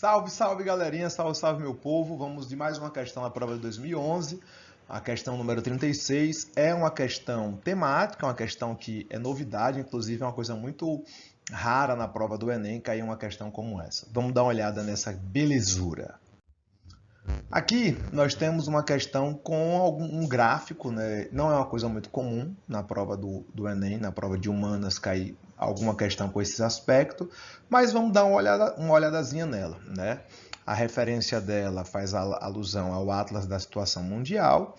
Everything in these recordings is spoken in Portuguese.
Salve, salve galerinha, salve, salve meu povo. Vamos de mais uma questão da prova de 2011. A questão número 36 é uma questão temática, uma questão que é novidade, inclusive é uma coisa muito rara na prova do Enem cair uma questão como essa. Vamos dar uma olhada nessa belezura. Aqui nós temos uma questão com um gráfico, né? Não é uma coisa muito comum na prova do Enem, na prova de humanas cair alguma questão com esse aspecto, mas vamos dar uma olhadazinha nela, né? A referência dela faz alusão ao Atlas da Situação Mundial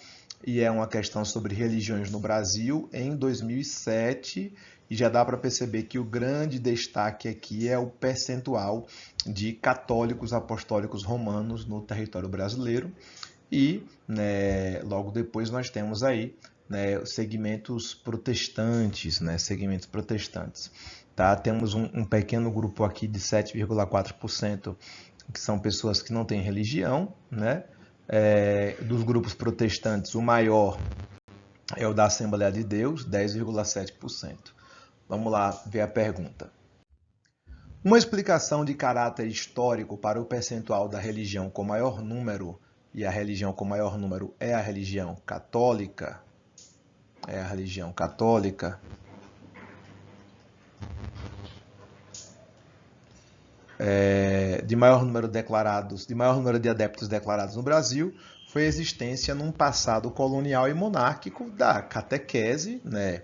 e é uma questão sobre religiões no Brasil em 2007 e já dá para perceber que o grande destaque aqui é o percentual de católicos apostólicos romanos no território brasileiro e logo depois nós temos aí segmentos protestantes, segmentos protestantes. Tá? Temos um pequeno grupo aqui de 7,4% que são pessoas que não têm religião, né? Dos grupos protestantes, o maior é o da Assembleia de Deus, 10,7%. Vamos lá ver a pergunta. Uma explicação de caráter histórico para o percentual da religião com maior número, e a religião com maior número é a religião católica, de maior número de adeptos declarados no Brasil, foi a existência num passado colonial e monárquico da catequese, né?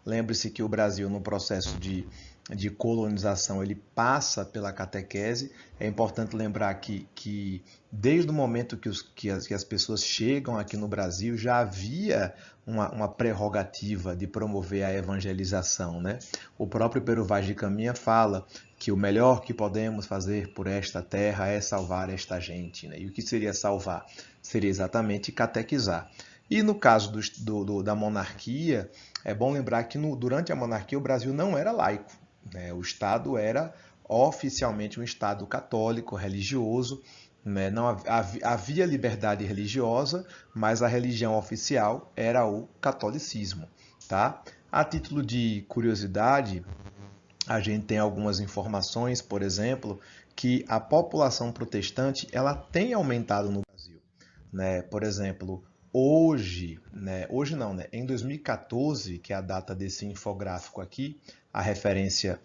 Lembre-se que o Brasil, no processo de colonização, ele passa pela catequese. É importante lembrar que desde o momento que as pessoas chegam aqui no Brasil, já havia uma prerrogativa de promover a evangelização, né? O próprio Pero Vaz de Caminha fala que o melhor que podemos fazer por esta terra é salvar esta gente, né? E o que seria salvar? Seria exatamente catequizar. E no caso da monarquia, é bom lembrar que durante a monarquia o Brasil não era laico, né? O Estado era oficialmente um Estado católico, religioso, né? Não havia liberdade religiosa, mas a religião oficial era o catolicismo. Tá? A título de curiosidade, a gente tem algumas informações, por exemplo, que a população protestante ela tem aumentado no Brasil, né? Por exemplo, hoje não, né? Em 2014, que é a data desse infográfico aqui, a referência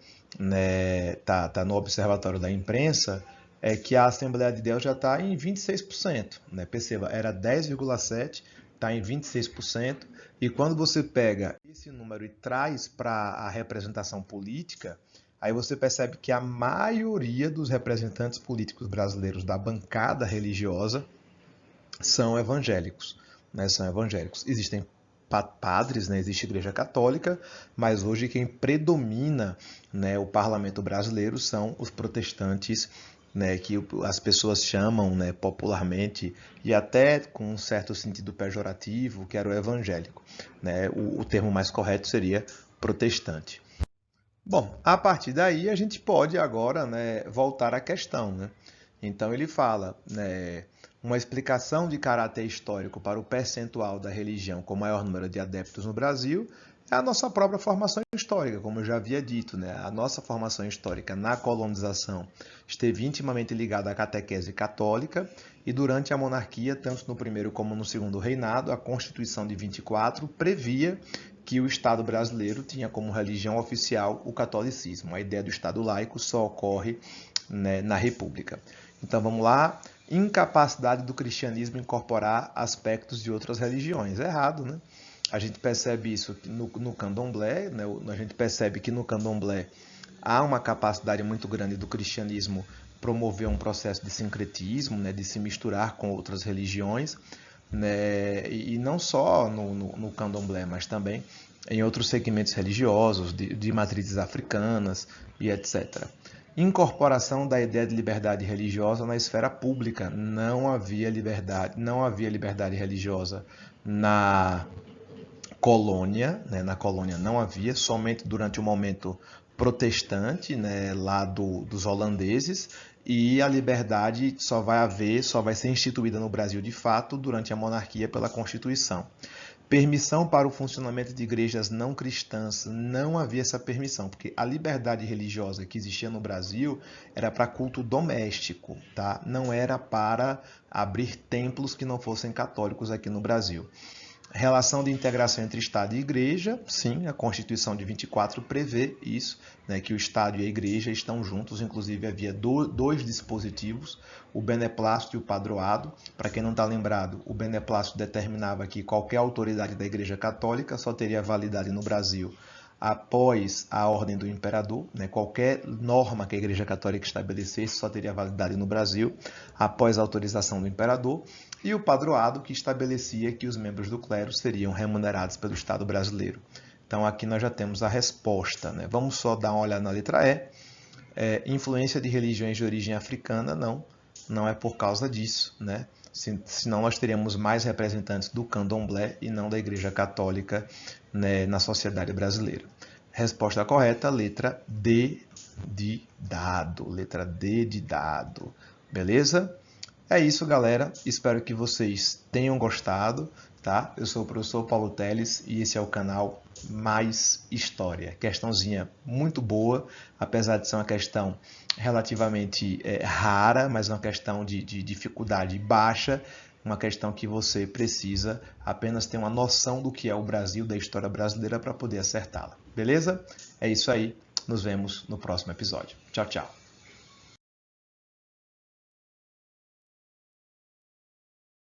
tá no Observatório da Imprensa, é que a Assembleia de Deus já está em 26%, né? Perceba, era 10,7%, está em 26%, e quando você pega esse número e traz para a representação política, aí você percebe que a maioria dos representantes políticos brasileiros da bancada religiosa são evangélicos, né? São evangélicos. Existem padres, né? Existe igreja católica, mas hoje quem predomina, né, o parlamento brasileiro são os protestantes, né, que as pessoas chamam, né, popularmente e até com um certo sentido pejorativo, que era o evangélico, né? O termo mais correto seria protestante. Bom, a partir daí a gente pode agora, né, voltar à questão, né? Então ele fala, né, uma explicação de caráter histórico para o percentual da religião com maior número de adeptos no Brasil é a nossa própria formação histórica, como eu já havia dito, né? A nossa formação histórica na colonização esteve intimamente ligada à catequese católica e durante a monarquia, tanto no primeiro como no segundo reinado, a Constituição de 24 previa que o Estado brasileiro tinha como religião oficial o catolicismo. A ideia do Estado laico só ocorre, né, na República. Então vamos lá. Incapacidade do cristianismo incorporar aspectos de outras religiões. É errado, né? A gente percebe isso no candomblé, né? A gente percebe que no candomblé há uma capacidade muito grande do cristianismo promover um processo de sincretismo, né? De se misturar com outras religiões, né? E não só no candomblé, mas também em outros segmentos religiosos, de matrizes africanas e etc. Incorporação da ideia de liberdade religiosa na esfera pública. Não havia liberdade religiosa na colônia, né? Na colônia não havia, somente durante o momento protestante, né? Lá dos holandeses, e a liberdade só vai ser instituída no Brasil de fato durante a monarquia pela Constituição. Permissão para o funcionamento de igrejas não cristãs, não havia essa permissão, porque a liberdade religiosa que existia no Brasil era para culto doméstico, tá? Não era para abrir templos que não fossem católicos aqui no Brasil. Relação de integração entre Estado e Igreja, sim, a Constituição de 24 prevê isso, né, que o Estado e a Igreja estão juntos, inclusive havia dois dispositivos, o beneplácito e o padroado. Para quem não está lembrado, o beneplácito determinava que qualquer autoridade da Igreja Católica só teria validade no Brasil após a ordem do imperador, né? Qualquer norma que a Igreja Católica estabelecesse só teria validade no Brasil após a autorização do imperador, e o padroado, que estabelecia que os membros do clero seriam remunerados pelo Estado brasileiro. Então aqui nós já temos a resposta, né? Vamos só dar uma olhada na letra E. Influência de religiões de origem africana, não é por causa disso, né? Senão nós teríamos mais representantes do candomblé e não da Igreja Católica, né, na sociedade brasileira. Resposta correta, letra D de dado. Letra D de dado. Beleza? É isso, galera. Espero que vocês tenham gostado, tá? Eu sou o professor Paulo Teles e esse é o canal Mais História. Questãozinha muito boa, apesar de ser uma questão relativamente rara, mas uma questão de dificuldade baixa, uma questão que você precisa apenas ter uma noção do que é o Brasil, da história brasileira, para poder acertá-la. Beleza? É isso aí. Nos vemos no próximo episódio. Tchau, tchau.